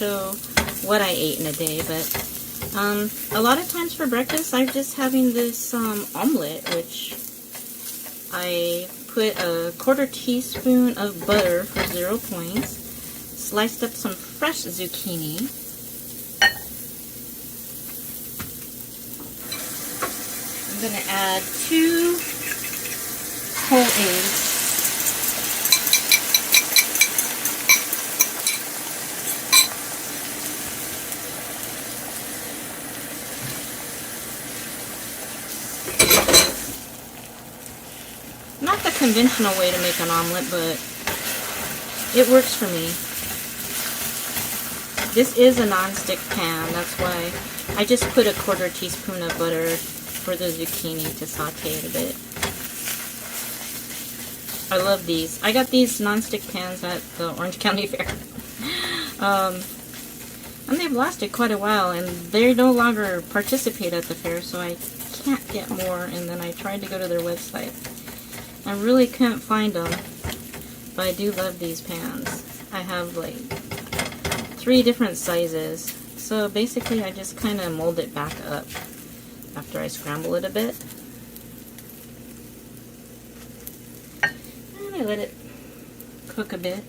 show what I ate in a day, but a lot of times for breakfast I'm just having this omelet, which I put a 1/4 teaspoon of butter for 0 points, sliced up some fresh zucchini, I'm going to add 2 whole eggs. Not the conventional way to make an omelet, but it works for me. This is a non-stick pan, that's why I just put a 1/4 teaspoon of butter for the zucchini to saute it a bit. I love these. I got these non-stick pans at the Orange County Fair. And they've lasted quite a while, and they no longer participate at the fair, so I can't get more, and then I tried to go to their website. I really couldn't find them, but I do love these pans. I have like 3 different sizes, so basically I just kind of mold it back up after I scramble it a bit. And I let it cook a bit.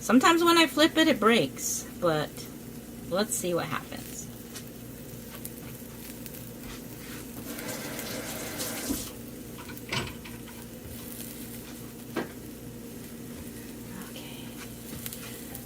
Sometimes when I flip it, it breaks, but let's see what happens.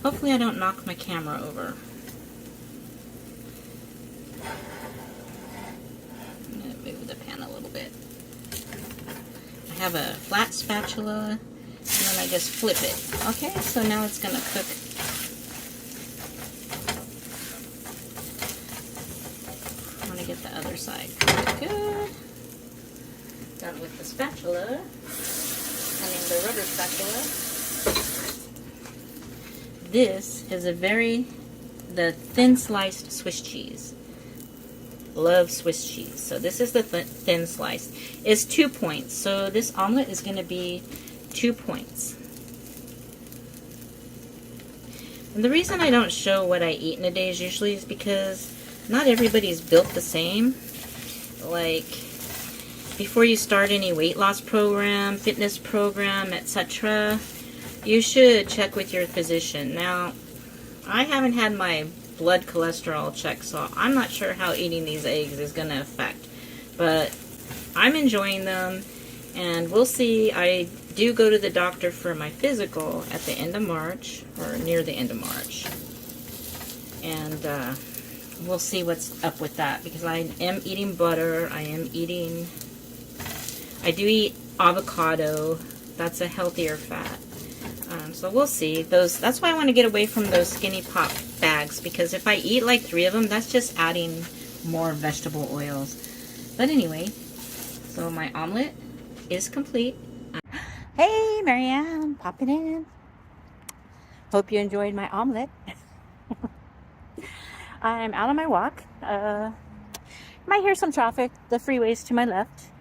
Hopefully I don't knock my camera over. I'm going to move the pan a little bit. I have a flat spatula, and then I just flip it. Okay, so now it's going to cook. I want to get the other side cooked good. Done with the spatula. I mean the rubber spatula. This is the thin sliced Swiss cheese. Love Swiss cheese. So this is the thin slice. It's 2 points. So this omelet is going to be 2 points. And the reason I don't show what I eat in a day is usually is because not everybody's built the same. Like, before you start any weight loss program, fitness program, etc., you should check with your physician. Now, I haven't had my blood cholesterol checked, so I'm not sure how eating these eggs is going to affect. But I'm enjoying them, and we'll see. I do go to the doctor for my physical at the end of March, or near the end of March. And we'll see what's up with that, because I am eating butter. I do eat avocado. That's a healthier fat. So we'll see. That's why I want to get away from those Skinny Pop bags, because if I eat like 3 of them, that's just adding more vegetable oils. But anyway, so my omelet is complete. Hey, Marianne, popping in. Hope you enjoyed my omelet. I'm out on my walk. Might hear some traffic. The freeway's to my left.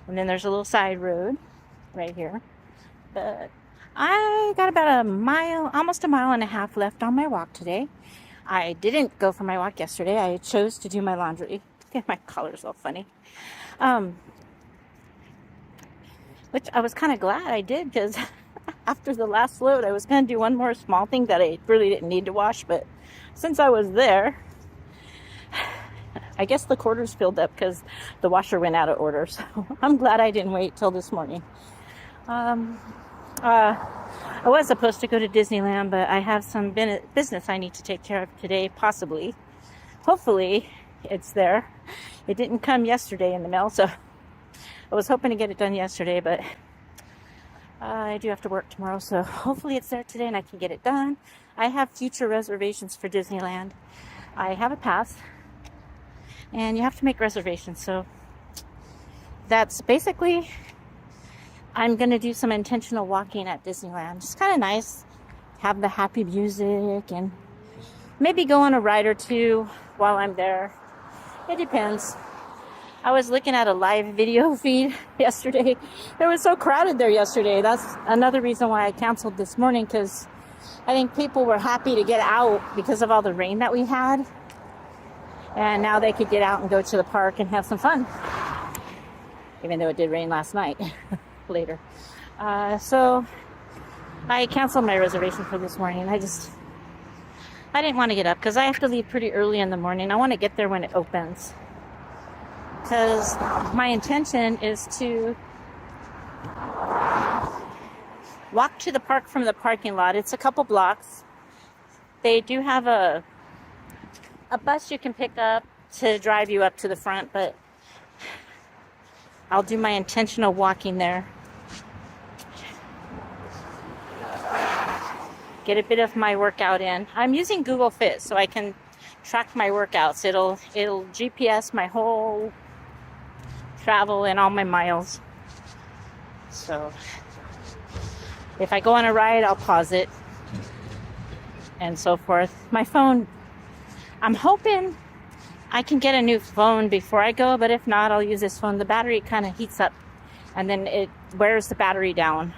And then there's a little side road right here. But I got about a mile, almost a mile and a half left on my walk today. I didn't go for my walk yesterday. I chose to do my laundry. My collar's all funny. Which I was kind of glad I did, because after the last load, I was going to do one more small thing that I really didn't need to wash. But since I was there, I guess the quarters filled up because the washer went out of order. So I'm glad I didn't wait till this morning. I was supposed to go to Disneyland, but I have some business I need to take care of today, possibly. Hopefully, it's there. It didn't come yesterday in the mail, so I was hoping to get it done yesterday, but I do have to work tomorrow, so hopefully it's there today and I can get it done. I have future reservations for Disneyland. I have a pass, and you have to make reservations, so that's basically... I'm going to do some intentional walking at Disneyland. It's kind of nice. Have the happy music and maybe go on a ride or two while I'm there. It depends. I was looking at a live video feed yesterday. It was so crowded there yesterday. That's another reason why I canceled this morning, because I think people were happy to get out because of all the rain that we had. And now they could get out and go to the park and have some fun. Even though it did rain last night later. So I canceled my reservation for this morning. I didn't want to get up because I have to leave pretty early in the morning. I want to get there when it opens. Because my intention is to walk to the park from the parking lot. It's a couple blocks. They do have a bus you can pick up to drive you up to the front, but I'll do my intentional walking there. Get a bit of my workout in. I'm using Google Fit so I can track my workouts. It'll GPS my whole travel and all my miles. So if I go on a ride, I'll pause it and so forth. My phone, I'm hoping I can get a new phone before I go, but if not, I'll use this phone. The battery kind of heats up and then it wears the battery down.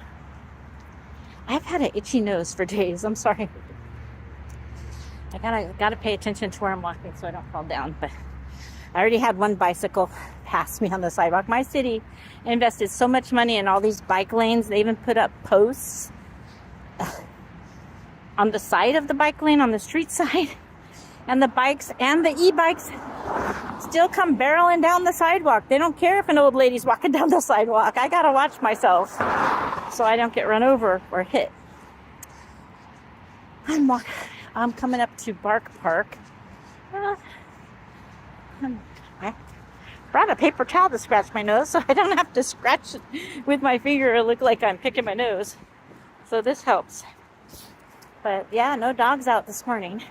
I've had an itchy nose for days. I'm sorry. I gotta pay attention to where I'm walking so I don't fall down. But I already had one bicycle pass me on the sidewalk. My city invested so much money in all these bike lanes. They even put up posts on the side of the bike lane, on the street side. And the bikes and the e-bikes still come barreling down the sidewalk. They don't care if an old lady's walking down the sidewalk. I gotta watch myself so I don't get run over or hit. I'm coming up to Bark Park. I brought a paper towel to scratch my nose so I don't have to scratch it with my finger or look like I'm picking my nose. So this helps. But yeah, no dogs out this morning.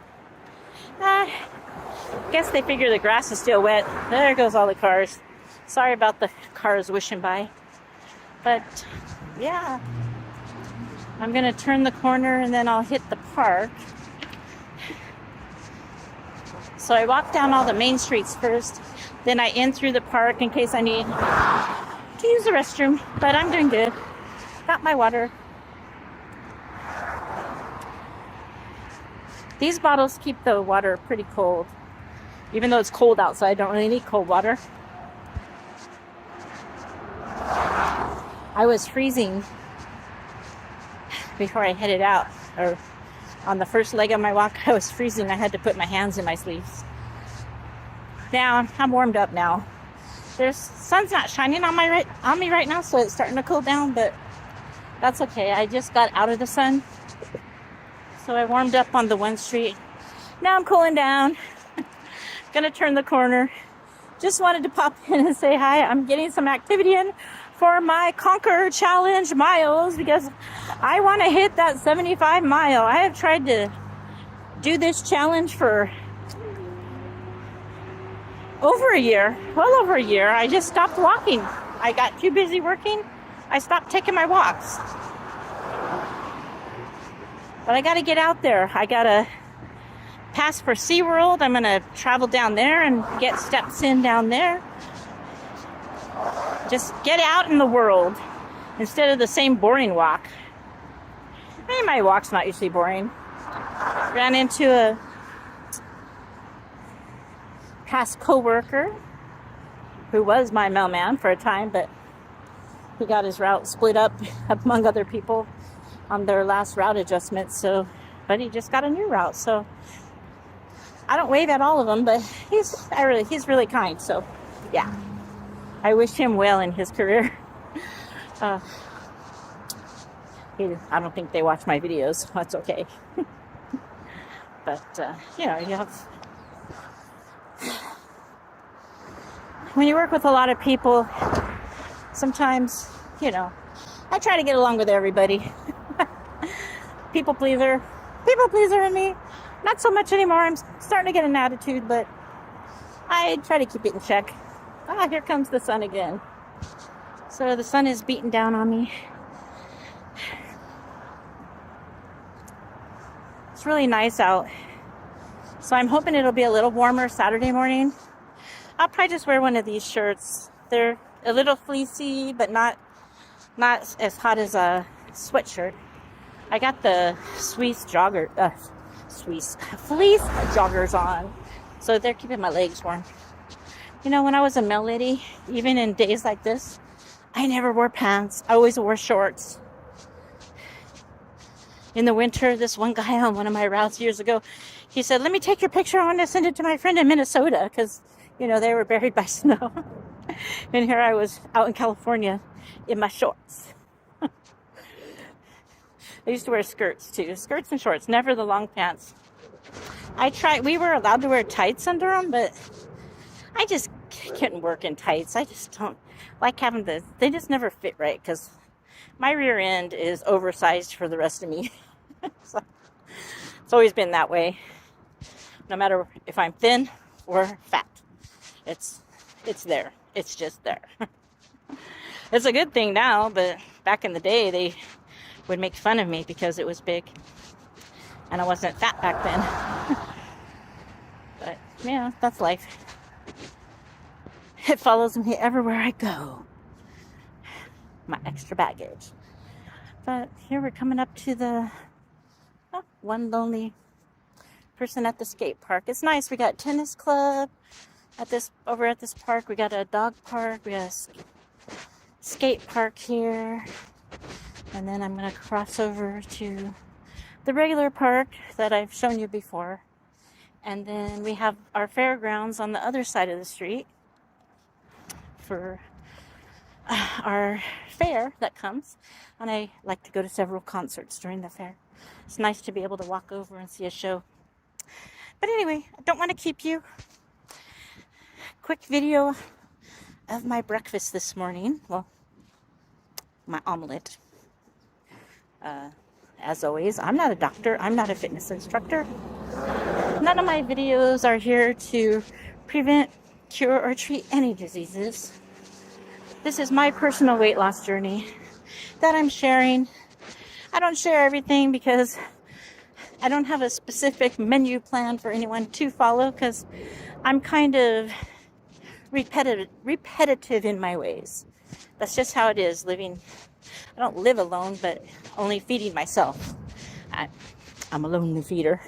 Guess they figure the grass is still wet. There goes all the cars. Sorry about the cars wishing by. But yeah, I'm gonna turn the corner and then I'll hit the park. So I walk down all the main streets first, then I in through the park in case I need to use the restroom. But I'm doing good. Got my water. These bottles keep the water pretty cold. Even though it's cold outside, I don't really need cold water. I was freezing before I headed out. Or on the first leg of my walk, I was freezing. I had to put my hands in my sleeves. Now, I'm warmed up now. Sun's not shining on me right now, so it's starting to cool down, but that's okay. I just got out of the sun. So I warmed up on the one street. Now I'm cooling down. Gonna turn the corner. Just wanted to pop in and say hi. I'm getting some activity in for my Conquer Challenge miles because I want to hit that 75 mile. I have tried to do this challenge for over a year. Well over a year. I just stopped walking. I got too busy working. I stopped taking my walks. But I got to get out there. I got to pass for SeaWorld. I'm going to travel down there and get steps in down there. Just get out in the world instead of the same boring walk. My walk's not usually boring. Ran into a past coworker who was my mailman for a time, but he got his route split up among other people on their last route adjustment. So, but he just got a new route. So I don't wave at all of them, but he's really kind. So yeah, I wish him well in his career. I don't think they watch my videos. So that's okay. But you have, when you work with a lot of people, sometimes, I try to get along with everybody. People pleaser in me. Not so much anymore. I'm starting to get an attitude, but I try to keep it in check. Here comes the sun again. So the sun is beating down on me. It's really nice out. So I'm hoping it'll be a little warmer Saturday morning. I'll probably just wear one of these shirts. They're a little fleecy, but not as hot as a sweatshirt. I got the fleece joggers on, so they're keeping my legs warm. You know, when I was a mail lady, even in days like this, I never wore pants. I always wore shorts. In the winter, this one guy on one of my routes years ago, he said, "Let me take your picture. I want to send it to my friend in Minnesota," because, you know, they were buried by snow. And here I was out in California in my shorts. I used to wear skirts too. Skirts and shorts, never the long pants. We were allowed to wear tights under them, but I just couldn't work in tights. I just don't like having they just never fit right because my rear end is oversized for the rest of me. So, it's always been that way. No matter if I'm thin or fat, it's there. It's just there. It's a good thing now, but back in the day, they would make fun of me because it was big. And I wasn't fat back then. But, yeah, that's life. It follows me everywhere I go. My extra baggage. But here we're coming up to the one lonely person at the skate park. It's nice. We got tennis club over at this park. We got a dog park. We got a skate park here. And then I'm going to cross over to the regular park that I've shown you before. And then we have our fairgrounds on the other side of the street for our fair that comes. And I like to go to several concerts during the fair. It's nice to be able to walk over and see a show. But anyway, I don't want to keep you. Quick video of my breakfast this morning. Well, my omelet. As always, I'm not a doctor. I'm not a fitness instructor. None of my videos are here to prevent, cure, or treat any diseases. This is my personal weight loss journey that I'm sharing. I don't share everything because I don't have a specific menu plan for anyone to follow because I'm kind of repetitive in my ways. That's just how it is living. I don't live alone, but only feeding myself. I'm a lonely feeder.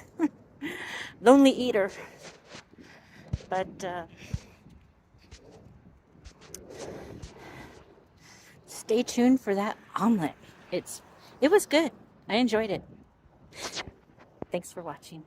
Lonely eater. But stay tuned for that omelet. It was good. I enjoyed it. Thanks for watching.